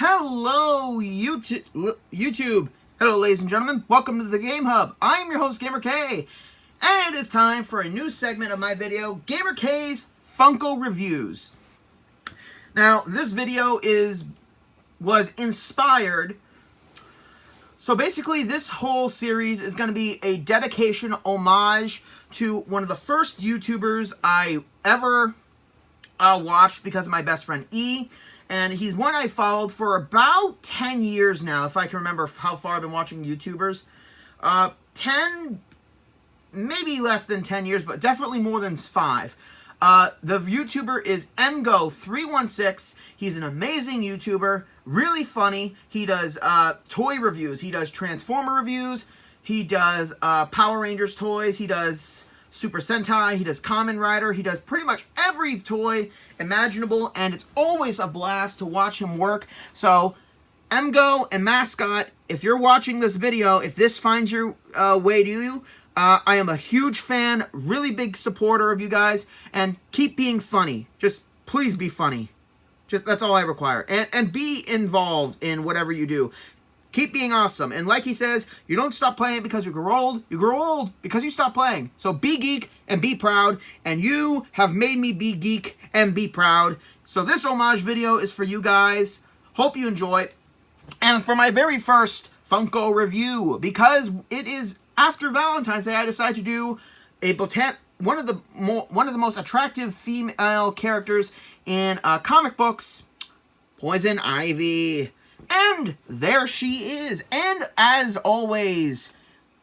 Hello, YouTube. Hello, ladies and gentlemen. Welcome to the Game Hub. I am your host, GamerK, and it is time for a new segment of my video, GamerK's Funko Reviews. Now, this video was inspired. So basically, this whole series is going to be a dedication, homage to one of the first YouTubers I ever watched because of my best friend E. And he's one I followed for about 10 years now, if I can remember how far I've been watching YouTubers. 10, maybe less than 10 years, but definitely more than 5. The YouTuber is MGO316. He's an amazing YouTuber, really funny. He does toy reviews. He does Transformer reviews. He does Power Rangers toys. He does Super Sentai. He does Kamen Rider. He does pretty much every toy imaginable, and it's always a blast to watch him work. So, MGO and Mascot, if you're watching this video, if this finds your way to you, I am a huge fan, really big supporter of you guys, and keep being funny. Just please be funny. Just that's all I require. And be involved in whatever you do. Keep being awesome. And like he says, you don't stop playing because you grow old. You grow old because you stop playing. So be geek and be proud. And you have made me be geek and be proud. So this homage video is for you guys. Hope you enjoy it. And for my very first Funko review, because it is after Valentine's Day, I decided to do a one of the most attractive female characters in comic books, Poison Ivy. And there she is. And as always,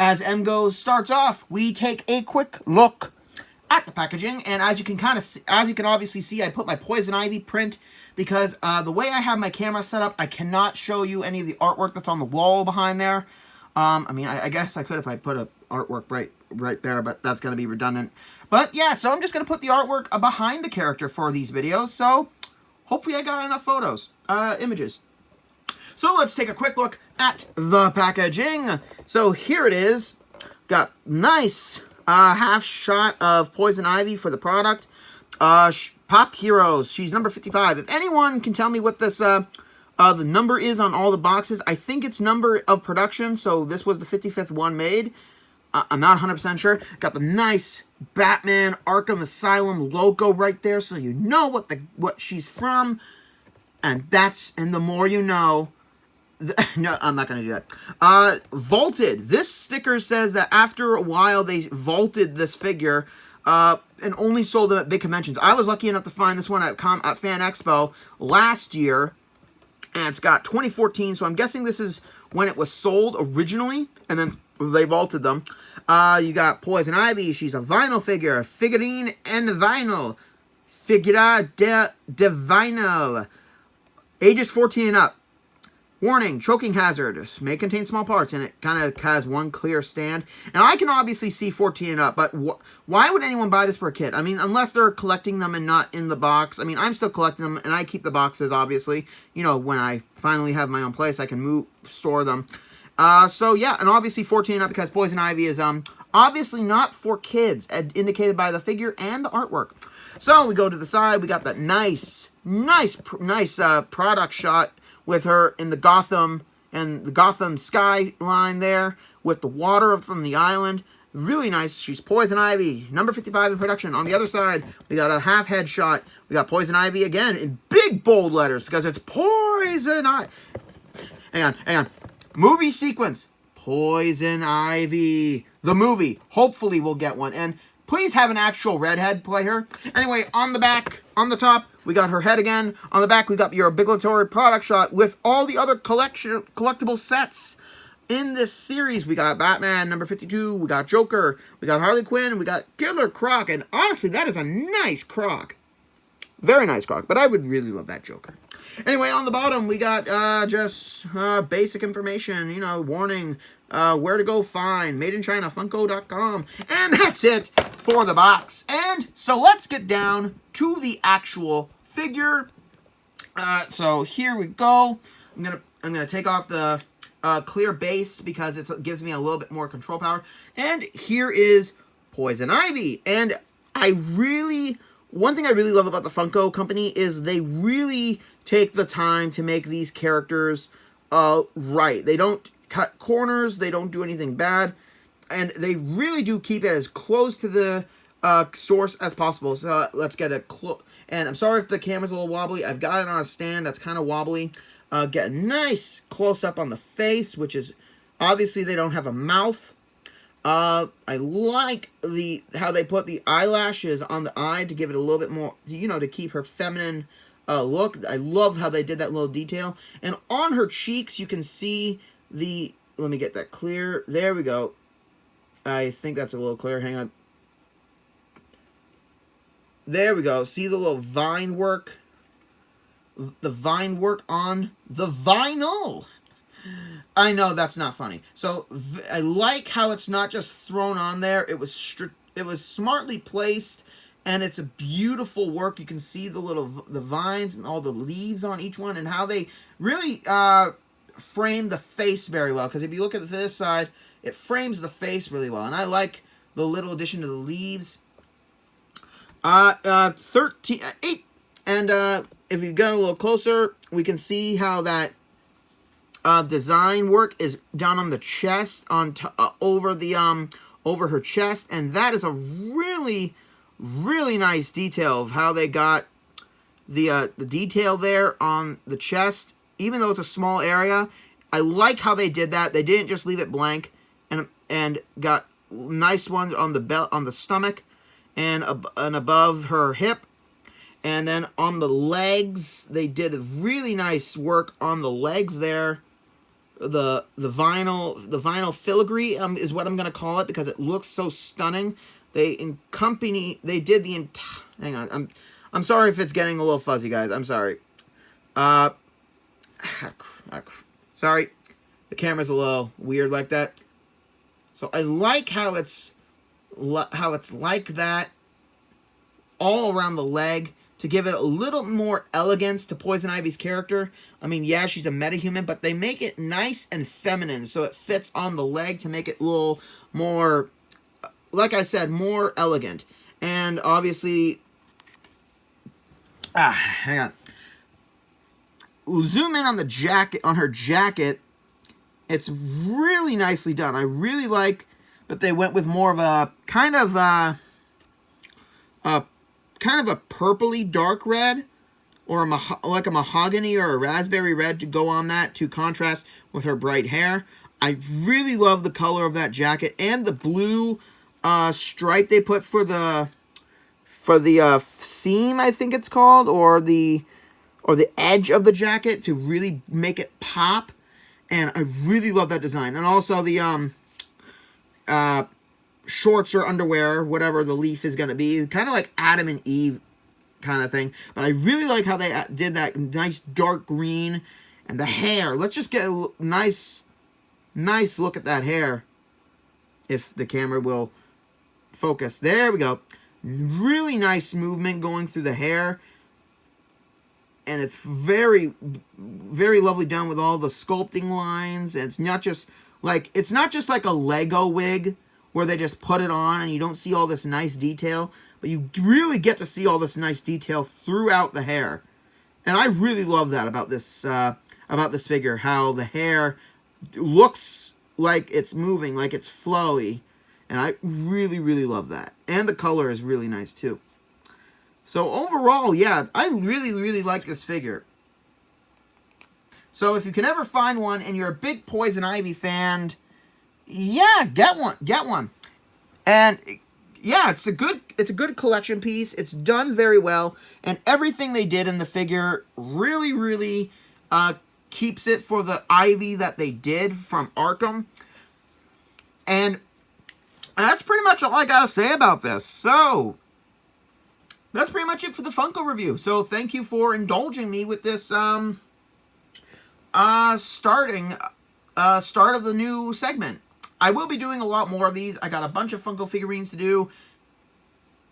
as MGO starts off, we take a quick look at the packaging. And as you can obviously see, I put my Poison Ivy print because the way I have my camera set up, I cannot show you any of the artwork that's on the wall behind there. I mean, I guess I could if I put a artwork right there, but that's going to be redundant. But yeah, so I'm just going to put the artwork behind the character for these videos. So hopefully I got enough photos, images. So let's take a quick look at the packaging. So here it is. Got nice half shot of Poison Ivy for the product. Pop Heroes. She's number 55. If anyone can tell me what this the number is on all the boxes, I think it's number of production. So this was the 55th one made. I'm not 100% sure. Got the nice Batman Arkham Asylum logo right there, so you know what she's from. And the more you know. No, I'm not going to do that. Vaulted. This sticker says that after a while they vaulted this figure and only sold them at big conventions. I was lucky enough to find this one at Fan Expo last year, and it's got 2014, so I'm guessing this is when it was sold originally, and then they vaulted them. You got Poison Ivy. She's a vinyl figure. Figurine and vinyl. Figura de vinyl. Ages 14 and up. Warning, choking hazard. May contain small parts, and it kind of has one clear stand. And I can obviously see 14 and up, but why would anyone buy this for a kid? I mean, unless they're collecting them and not in the box. I mean, I'm still collecting them, and I keep the boxes, obviously. You know, when I finally have my own place, I can store them. So, yeah, and obviously 14 and up because Poison Ivy is obviously not for kids, indicated by the figure and the artwork. So, we go to the side. We got that nice product shot with her in the Gotham skyline there with the water from the island. Really nice. She's Poison Ivy, number 55 in production. On the other side, we got a half head shot. We got Poison Ivy again in big bold letters because it's Poison Ivy. Hang on. Movie sequence. Poison Ivy. The movie. Hopefully we'll get one. And please have an actual redhead play her. Anyway, on the back, on the top, we got her head again. On the back, we got your obligatory product shot with all the other collectible sets in this series. We got Batman, number 52. We got Joker. We got Harley Quinn. We got Killer Croc. And honestly, that is a nice Croc. Very nice Croc. But I would really love that Joker. Anyway, on the bottom, we got just basic information. You know, warning, where to go find, made in China, Funko.com. And that's it for the box. And so let's get down to the actual figure. So here we go. I'm gonna take off the clear base because it gives me a little bit more control power. And here is Poison Ivy. And I really one thing I really love about the Funko company is they really take the time to make these characters right. They don't cut corners, they don't do anything bad, and they really do keep it as close to the source as possible. So let's get a close. And I'm sorry if the camera's a little wobbly. I've got it on a stand that's kind of wobbly. Get a nice close-up on the face, which is, obviously they don't have a mouth. I like how they put the eyelashes on the eye to give it a little bit more, you know, to keep her feminine look. I love how they did that little detail. And on her cheeks, you can see the, let me get that clear. There we go. I think that's a little clear. Hang on. There we go. See the little vine work? The vine work on the vinyl. I know that's not funny. So I like how it's not just thrown on there. It was smartly placed, and it's a beautiful work. You can see the vines and all the leaves on each one, and how they really frame the face very well. Because if you look at this side, it frames the face really well, and I like the little addition to the leaves. 8, and if you get a little closer, we can see how that design work is done on the chest, over her chest, and that is a really nice detail of how they got the detail there on the chest. Even though it's a small area, I like how they did that. They didn't just leave it blank, and got nice ones on the belt, on the stomach, and above her hip. And then on the legs, they did a really nice work on the legs there. The vinyl filigree is what I'm gonna call it, because it looks so stunning. Hang on, I'm sorry if it's getting a little fuzzy, guys. I'm sorry. Sorry, the camera's a little weird like that. So I like how it's like that all around the leg, to give it a little more elegance to Poison Ivy's character. I mean, yeah, she's a metahuman, but they make it nice and feminine, so it fits on the leg to make it a little more, like I said, more elegant. And obviously, hang on. Zoom in on the jacket, on her jacket. It's really nicely done. I really like that they went with more of a kind of a purpley dark red, or like a mahogany or a raspberry red to go on that, to contrast with her bright hair. I really love the color of that jacket, and the blue stripe they put for the seam, I think it's called, or the edge of the jacket, to really make it pop. And I really love that design. And also the shorts or underwear, whatever the leaf is going to be, kind of like Adam and Eve kind of thing. But I really like how they did that nice dark green. And the hair, let's just get a nice look at that hair, if the camera will focus. There we go. Really nice movement going through the hair. And it's very lovely done with all the sculpting lines. And it's not just like a Lego wig where they just put it on and you don't see all this nice detail, but you really get to see all this nice detail throughout the hair. And I really love that about this figure, how the hair looks like it's moving, like it's flowy. And I really love that. And the color is really nice too. So overall, yeah, I really like this figure. So if you can ever find one and you're a big Poison Ivy fan, yeah, get one. And yeah, it's a good collection piece. It's done very well, and everything they did in the figure really keeps it for the Ivy that they did from Arkham. And that's pretty much all I gotta say about this. So that's pretty much it for the Funko review. So thank you for indulging me with this start of the new segment. I will be doing a lot more of these. I got a bunch of Funko figurines to do.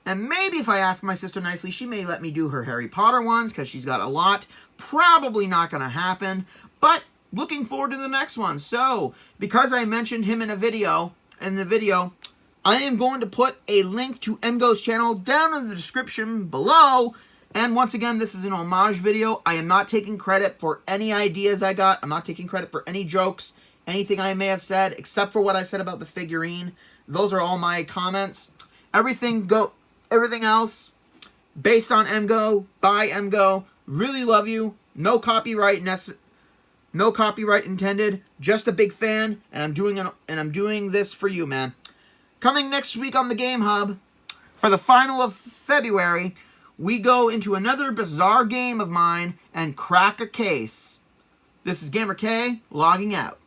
And maybe if I ask my sister nicely, she may let me do her Harry Potter ones, because she's got a lot. Probably not going to happen, but looking forward to the next one. So, because I mentioned him in the video, I am going to put a link to MGo's channel down in the description below. And once again, this is an homage video. I am not taking credit for any ideas I got. I'm not taking credit for any jokes, anything I may have said, except for what I said about the figurine. Those are all my comments. Everything else, based on MGo, by MGo. Really love you. No copyright intended. Just a big fan, and I'm doing this for you, man. Coming next week on the Game Hub, for the final of February, we go into another bizarre game of mine and crack a case. This is Gamer K, logging out.